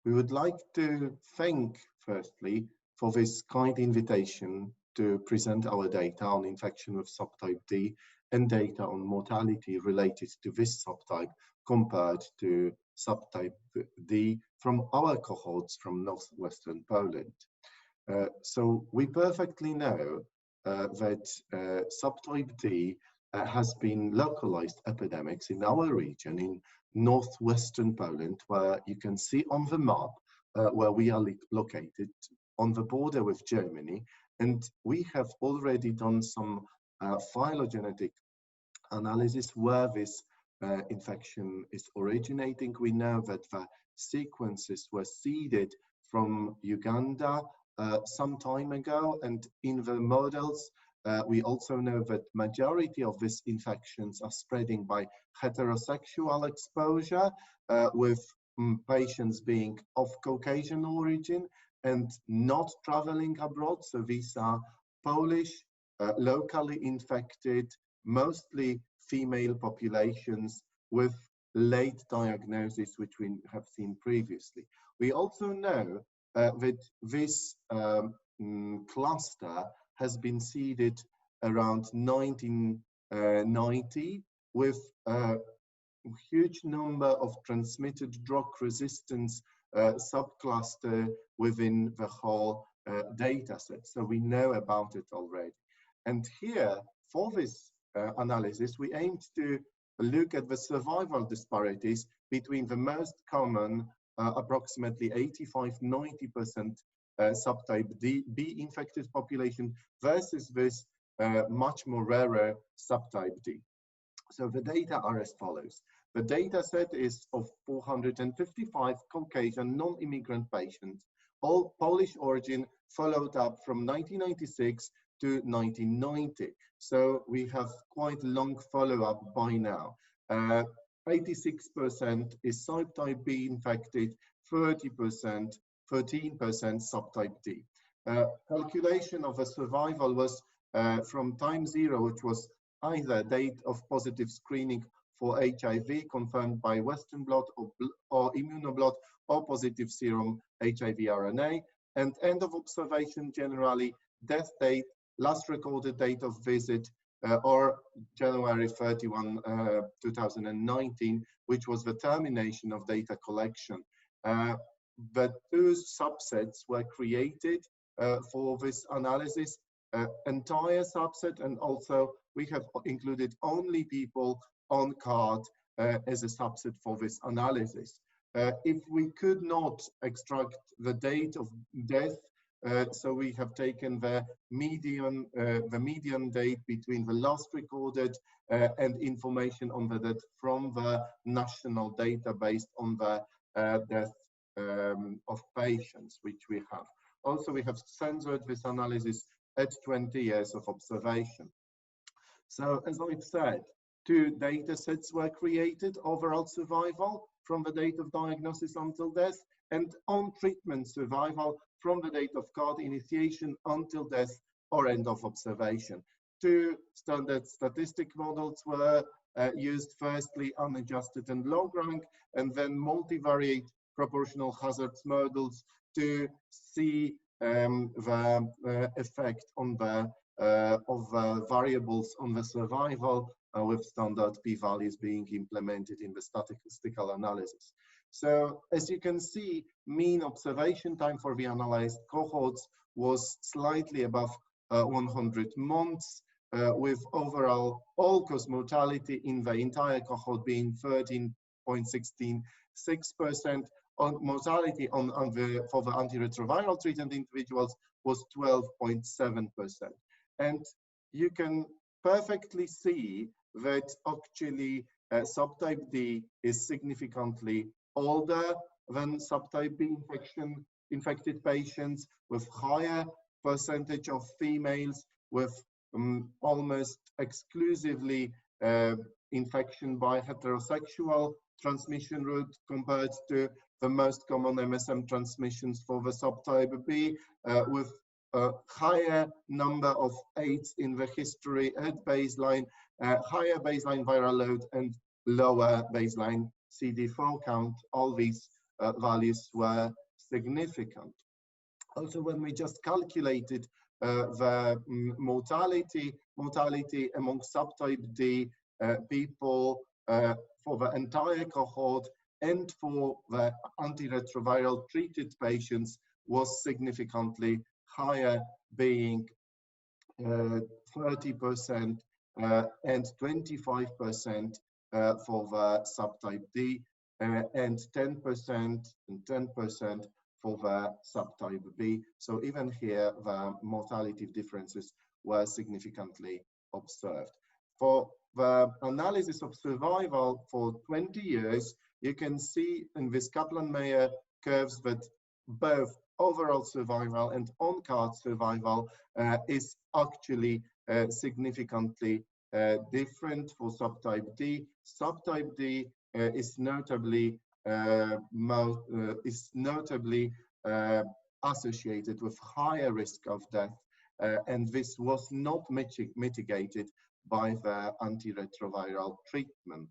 We would like to thank, firstly, for this kind invitation to present our data on infection with subtype D and data on mortality related to this subtype compared to subtype D from our cohorts from northwestern Poland. So we perfectly know that subtype D has been localized epidemics in our region in northwestern Poland, where you can see on the map where we are located on the border with Germany. And we have already done some phylogenetic analysis where this infection is originating. We know that the sequences were seeded from Uganda some time ago, and in the models we also know that majority of these infections are spreading by heterosexual exposure, with patients being of Caucasian origin and not traveling abroad. So these are Polish, locally infected, mostly female populations with late diagnosis, which we have seen previously. We also know that this cluster has been seeded around 1990 with a huge number of transmitted drug resistance subcluster within the whole data set. So we know about it already. And here, for this analysis, we aimed to look at the survival disparities between the most common, approximately 85–90% subtype B infected population versus this much more rarer subtype D. So the data are as follows. The data set is of 455 Caucasian non-immigrant patients, all Polish origin, followed up from 1996 to 1990. So we have quite long follow-up by now. 86% is subtype B infected, 13% subtype D. Calculation of a survival was from time zero, which was either date of positive screening for HIV confirmed by Western blot or immunoblot or positive serum HIV RNA, and end of observation generally death date, last recorded date of visit, or January 31, 2019, which was the termination of data collection. The two subsets were created for this analysis, entire subset, and also we have included only people on card as a subset for this analysis. If we could not extract the date of death, so we have taken the median date between the last recorded and information on the death from the national database on the death of patients, which we have. Also, we have censored this analysis at 20 years of observation. So, as I've said, two data sets were created: overall survival from the date of diagnosis until death, and on-treatment survival from the date of card initiation until death or end of observation. Two standard statistic models were used: firstly, unadjusted and log-rank, and then multivariate proportional hazards models to see the effect on the of variables on the survival, with standard p-values being implemented in the statistical analysis. So as you can see, mean observation time for the analyzed cohorts was slightly above 100 months, with overall all-cause mortality in the entire cohort being 13.166%. Mortality for the antiretroviral treated individuals was 12.7%. And you can perfectly see that actually subtype D is significantly older than subtype B infected patients, with higher percentage of females, with almost exclusively infection by heterosexual transmission route compared to the most common MSM transmissions for the subtype B, with a higher number of AIDS in the history at baseline, higher baseline viral load, and lower baseline CD4 count. All these values were significant. Also, when we just calculated the mortality among subtype D people for the entire cohort and for the antiretroviral treated patients was significantly higher, being 30% and 25% for the subtype D, and 10% and 10% for the subtype B. So even here, the mortality differences were significantly observed. For the analysis of survival for 20 years, you can see in this Kaplan-Meier curves that both overall survival and on-card survival is actually significantly different for subtype D. Subtype D is notably associated with higher risk of death, and this was not mitigated by the antiretroviral treatment.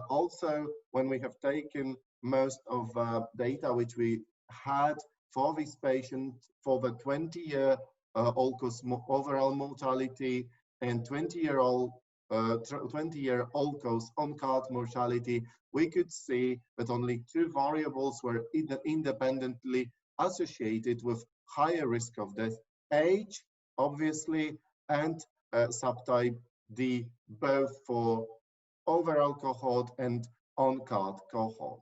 Also, when we have taken most of the data which we had for these patients for the 20-year all-cause overall mortality and 20-year all-cause on-card mortality, we could see that only two variables were independently associated with higher risk of death: age, obviously, and subtype D, both for overall cohort and on-card cohort.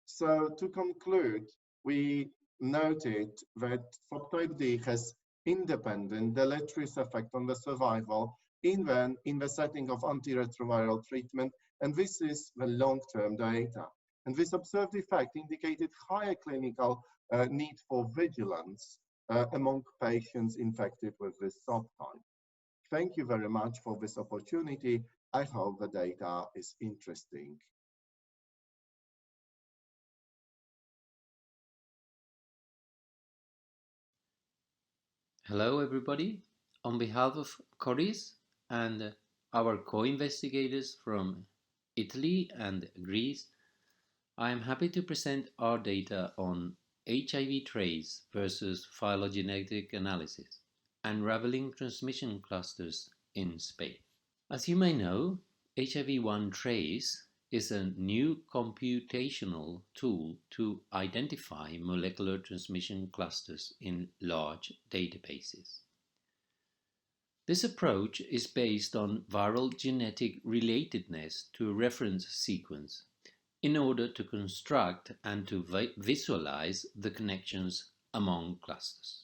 So to conclude, we noted that subtype D has independent deleterious effect on the survival in the setting of antiretroviral treatment, and this is the long-term data. And this observed effect indicated higher clinical need for vigilance among patients infected with this subtype. Thank you very much for this opportunity. I hope the data is interesting. Hello everybody. On behalf of Coris and our co-investigators from Italy and Greece, I am happy to present our data on HIV trace versus phylogenetic analysis, unraveling transmission clusters in Spain. As you may know, HIV-1 TRACE is a new computational tool to identify molecular transmission clusters in large databases. This approach is based on viral genetic relatedness to a reference sequence in order to construct and to visualize the connections among clusters.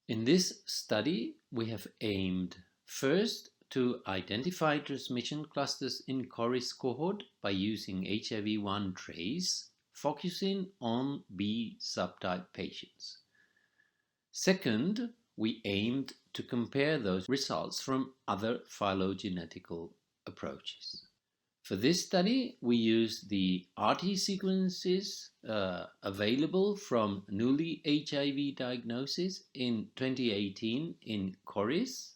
In this study, we have aimed first to identify transmission clusters in Coris cohort by using HIV-1 TRACE, focusing on B subtype patients. Second, we aimed to compare those results from other phylogenetical approaches. For this study, we used the RT sequences available from newly HIV diagnosis in 2018 in Coris.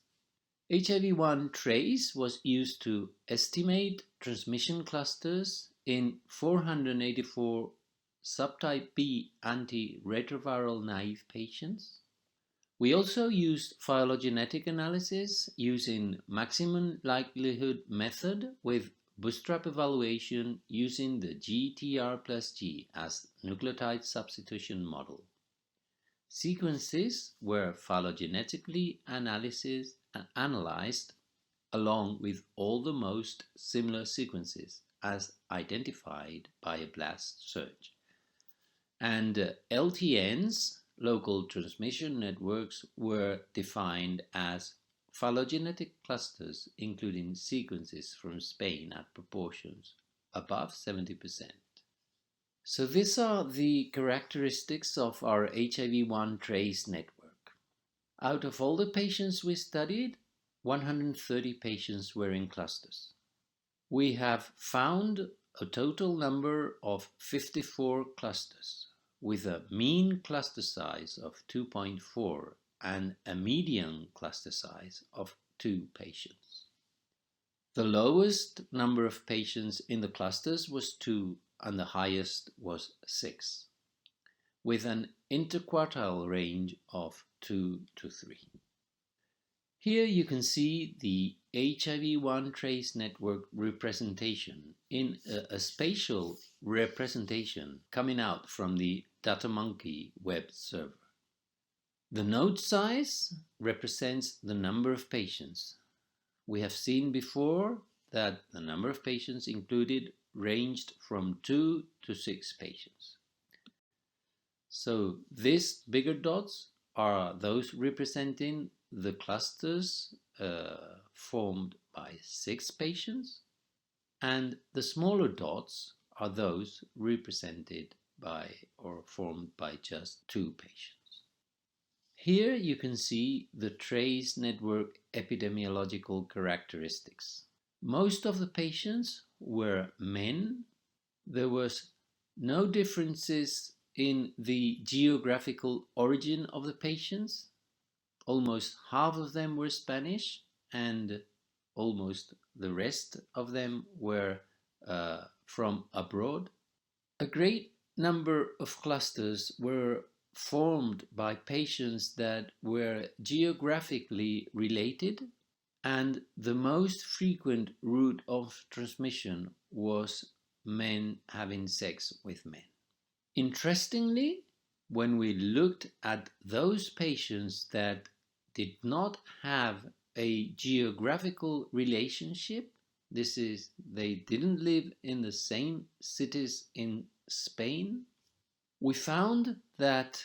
HIV-1 TRACE was used to estimate transmission clusters in 484 subtype B antiretroviral naive patients. We also used phylogenetic analysis using maximum likelihood method with bootstrap evaluation using the GTR plus G as nucleotide substitution model. Sequences were phylogenetically analyzed along with all the most similar sequences as identified by a blast search. And LTNs, local transmission networks, were defined as phylogenetic clusters including sequences from Spain at proportions above 70%. So these are the characteristics of our HIV-1 TRACE network. Out of all the patients we studied, 130 patients were in clusters. We have found a total number of 54 clusters with a mean cluster size of 2.4 and a median cluster size of 2 patients. The lowest number of patients in the clusters was 2 and the highest was 6. with an interquartile range of 2 to 3. Here you can see the HIV-1 TRACE network representation in a spatial representation coming out from the DataMonkey web server. The node size represents the number of patients. We have seen before that the number of patients included ranged from 2 to 6 patients. So these bigger dots are those representing the clusters formed by 6 patients, and the smaller dots are those represented by or formed by just 2 patients. Here you can see the TRACE network epidemiological characteristics. Most of the patients were men. There was no differences in the geographical origin of the patients. Almost half of them were Spanish, and almost the rest of them were from abroad. A great number of clusters were formed by patients that were geographically related, and the most frequent route of transmission was men having sex with men. Interestingly, when we looked at those patients that did not have a geographical relationship, this is, they didn't live in the same cities in Spain, we found that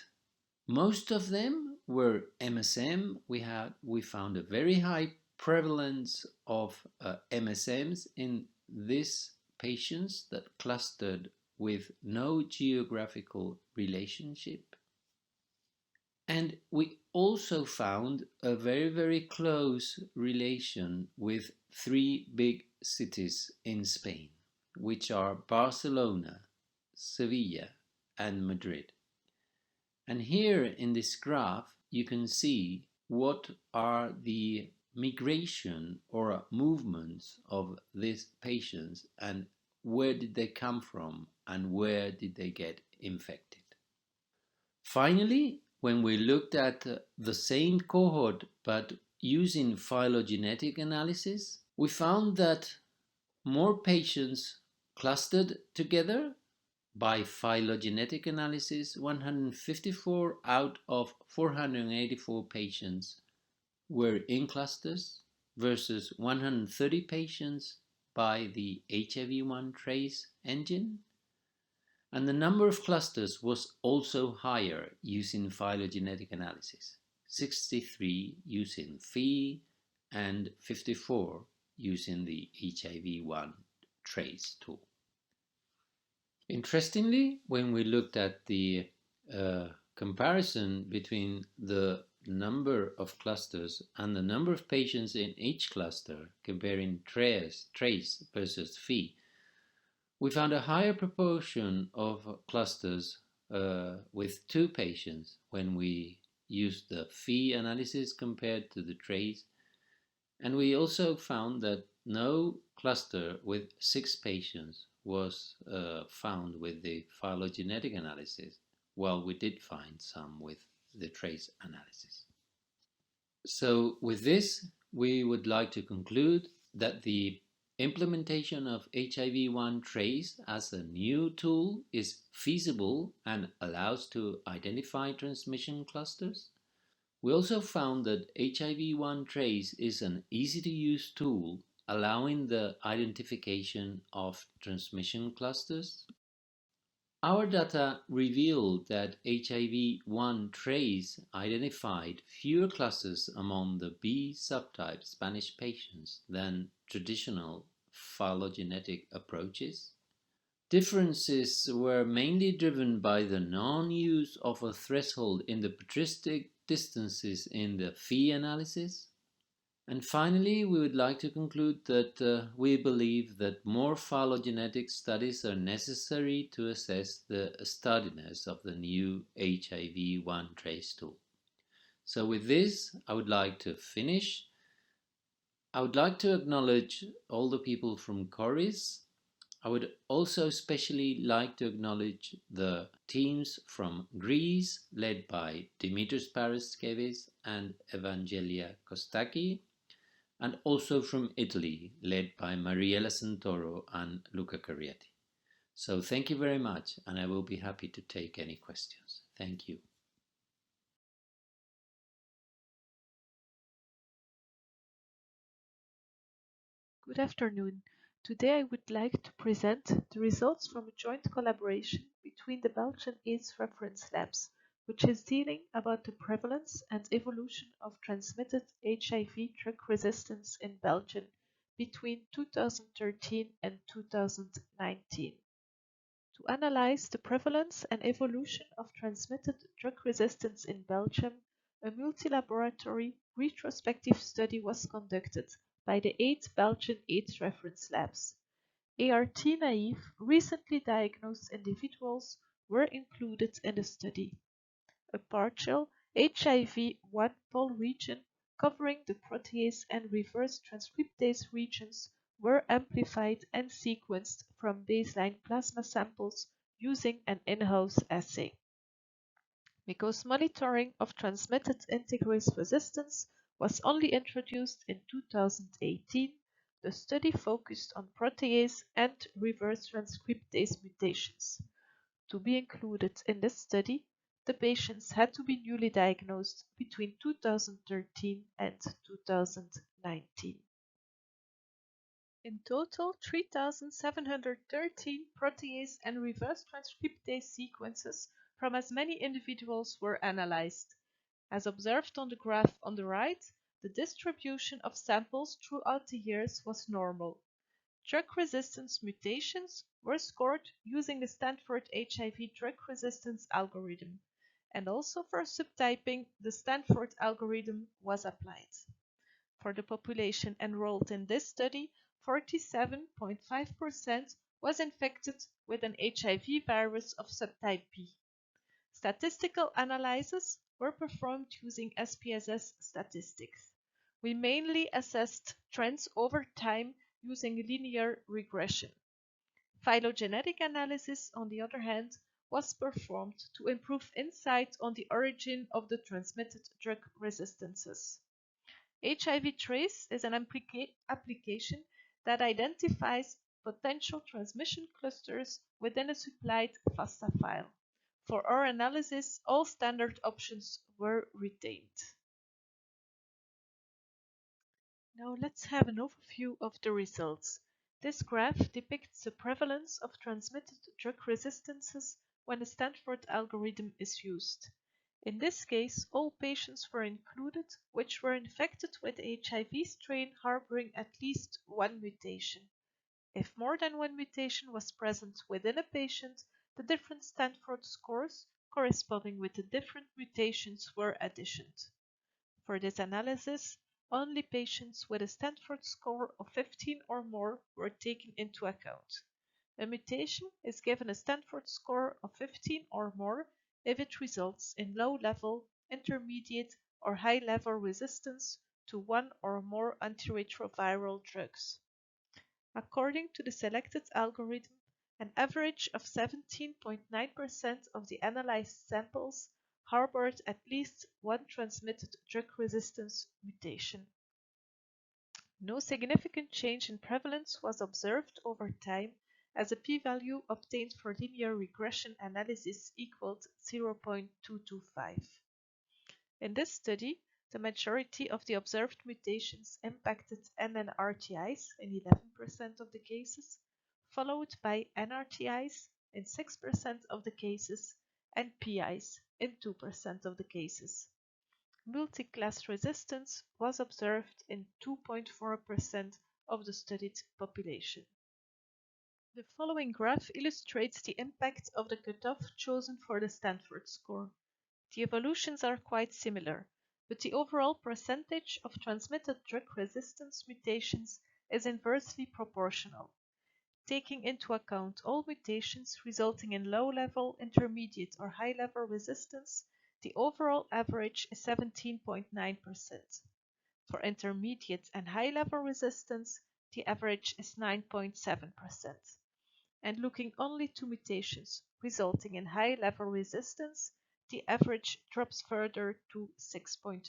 most of them were MSM. We found a very high prevalence of MSMs in these patients that clustered with no geographical relationship. And we also found a very, very close relation with 3 big cities in Spain, which are Barcelona, Sevilla, and Madrid. And here in this graph, you can see what are the migration or movements of these patients and where did they come from and where did they get infected. Finally, when we looked at the same cohort but using phylogenetic analysis, we found that more patients clustered together. By phylogenetic analysis, 154 out of 484 patients were in clusters versus 130 patients by the HIV-1 TRACE engine. And the number of clusters was also higher using phylogenetic analysis, 63 using Phi and 54 using the HIV-1 TRACE tool. Interestingly, when we looked at the comparison between the number of clusters and the number of patients in each cluster, comparing TRACE versus Phi, we found a higher proportion of clusters with 2 patients when we used the Phi analysis compared to the TRACE. And we also found that no cluster with 6 patients was found with the phylogenetic analysis, while we did find some with the TRACE analysis. So with this, we would like to conclude that the implementation of HIV-1 TRACE as a new tool is feasible and allows to identify transmission clusters. We also found that HIV-1 TRACE is an easy-to-use tool allowing the identification of transmission clusters. Our data revealed that HIV-1 TRACE identified fewer clusters among the B subtype Spanish patients than traditional phylogenetic approaches. Differences were mainly driven by the non-use of a threshold in the patristic distances in the Phi analysis. And finally, we would like to conclude that we believe that more phylogenetic studies are necessary to assess the sturdiness of the new HIV-1 TRACE tool. So with this, I would like to finish. I would like to acknowledge all the people from CORIS I would also especially like to acknowledge the teams from Greece, led by Dimitris Paraskevis and Evangelia Kostaki, and also from Italy, led by Mariella Santoro and Luca Carietti. So thank you very much, and I will be happy to take any questions. Thank you. Good afternoon. Today I would like to present the results from a joint collaboration between the Belgian AIDS reference labs, which is dealing about the prevalence and evolution of transmitted HIV drug resistance in Belgium between 2013 and 2019. To analyze the prevalence and evolution of transmitted drug resistance in Belgium, a multi-laboratory retrospective study was conducted by the 8 Belgian AIDS reference labs. ART-naive, recently diagnosed individuals were included in the study. A partial HIV-1 poll region covering the protease and reverse transcriptase regions were amplified and sequenced from baseline plasma samples using an in-house assay. Because monitoring of transmitted integrase resistance was only introduced in 2018, the study focused on protease and reverse transcriptase mutations. To be included in this study, the patients had to be newly diagnosed between 2013 and 2019. In total, 3,713 protease and reverse transcriptase sequences from as many individuals were analyzed. As observed on the graph on the right, the distribution of samples throughout the years was normal. Drug resistance mutations were scored using the Stanford HIV drug resistance algorithm, and also for subtyping, the Stanford algorithm was applied. For the population enrolled in this study, 47.5% was infected with an HIV virus of subtype B. Statistical analyses were performed using SPSS statistics. We mainly assessed trends over time using linear regression. Phylogenetic analysis, on the other hand, was performed to improve insight on the origin of the transmitted drug resistances. HIV-TRACE is an application that identifies potential transmission clusters within a supplied FASTA file. For our analysis, all standard options were retained. Now let's have an overview of the results. This graph depicts the prevalence of transmitted drug resistances when the Stanford algorithm is used. In this case, all patients were included which were infected with the HIV strain harboring at least one mutation. If more than one mutation was present within a patient, the different Stanford scores corresponding with the different mutations were additioned. For this analysis, only patients with a Stanford score of 15 or more were taken into account. A mutation is given a Stanford score of 15 or more if it results in low-level, intermediate, or high-level resistance to one or more antiretroviral drugs. According to the selected algorithm, an average of 17.9% of the analyzed samples harbored at least one transmitted drug resistance mutation. No significant change in prevalence was observed over time, as a p-value obtained for linear regression analysis equaled 0.225. In this study, the majority of the observed mutations impacted NNRTIs in 11% of the cases, followed by NRTIs in 6% of the cases and PIs in 2% of the cases. Multi-class resistance was observed in 2.4% of the studied population. The following graph illustrates the impact of the cutoff chosen for the Stanford score. The evolutions are quite similar, but the overall percentage of transmitted drug resistance mutations is inversely proportional. Taking into account all mutations resulting in low-level, intermediate, or high-level resistance, the overall average is 17.9%. For intermediate and high-level resistance, the average is 9.7%. and looking only to mutations resulting in high-level resistance, the average drops further to 6.3%.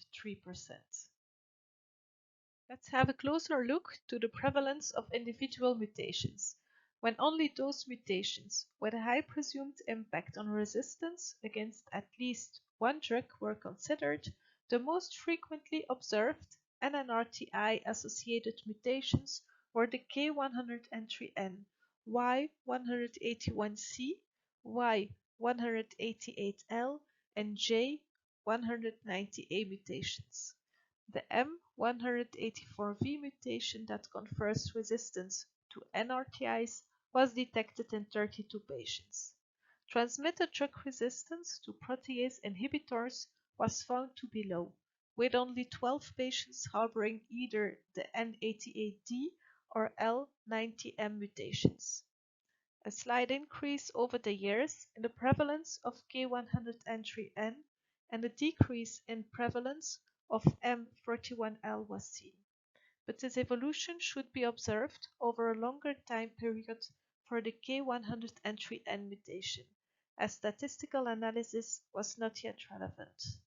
Let's have a closer look to the prevalence of individual mutations. When only those mutations with a high presumed impact on resistance against at least one drug were considered, the most frequently observed NNRTI-associated mutations were the K103N, Y181C, Y188L, and J190A mutations. The M184V mutation that confers resistance to NRTIs was detected in 32 patients. Transmitted drug resistance to protease inhibitors was found to be low, with only 12 patients harboring either the N88D or L90M mutations. A slight increase over the years in the prevalence of K103N and a decrease in prevalence of M41L was seen, but this evolution should be observed over a longer time period for the K103N mutation, as statistical analysis was not yet relevant.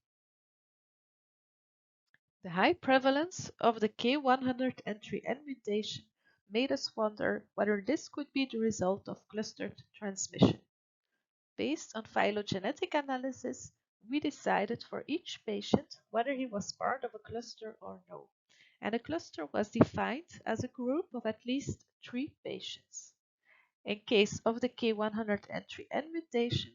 The high prevalence of the K103N mutation made us wonder whether this could be the result of clustered transmission. Based on phylogenetic analysis, we decided for each patient whether he was part of a cluster or no, and a cluster was defined as a group of at least 3 patients. In case of the K103N mutation,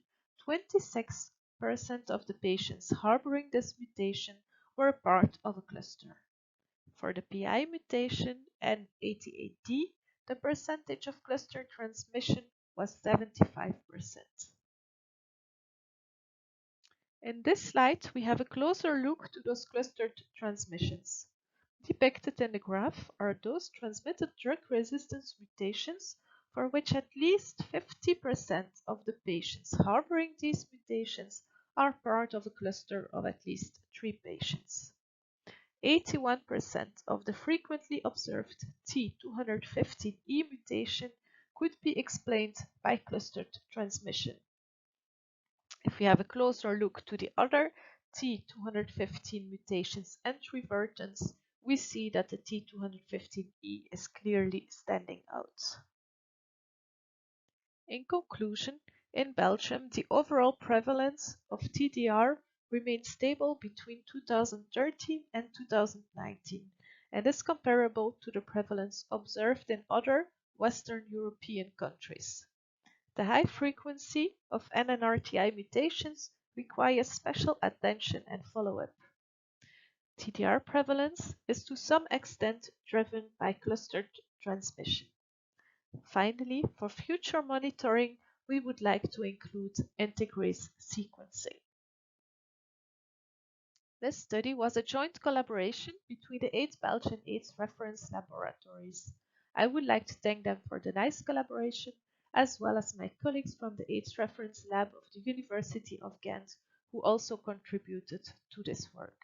26% of the patients harboring this mutation were part of a cluster. For the PI mutation N88D, the percentage of cluster transmission was 75%. In this slide, we have a closer look to those clustered transmissions. Depicted in the graph are those transmitted drug resistance mutations for which at least 50% of the patients harboring these mutations are part of a cluster of at least 3 patients. 81% of the frequently observed T215E mutation could be explained by clustered transmission. If we have a closer look to the other T215 mutations and revertants, we see that the T215E is clearly standing out. In conclusion, in Belgium, the overall prevalence of TDR remained stable between 2013 and 2019 and is comparable to the prevalence observed in other Western European countries. The high frequency of NNRTI mutations requires special attention and follow-up. TDR prevalence is to some extent driven by clustered transmission. Finally, for future monitoring, we would like to include integrase sequencing. This study was a joint collaboration between the 8 Belgian AIDS reference laboratories. I would like to thank them for the nice collaboration, as well as my colleagues from the AIDS reference lab of the University of Ghent, who also contributed to this work.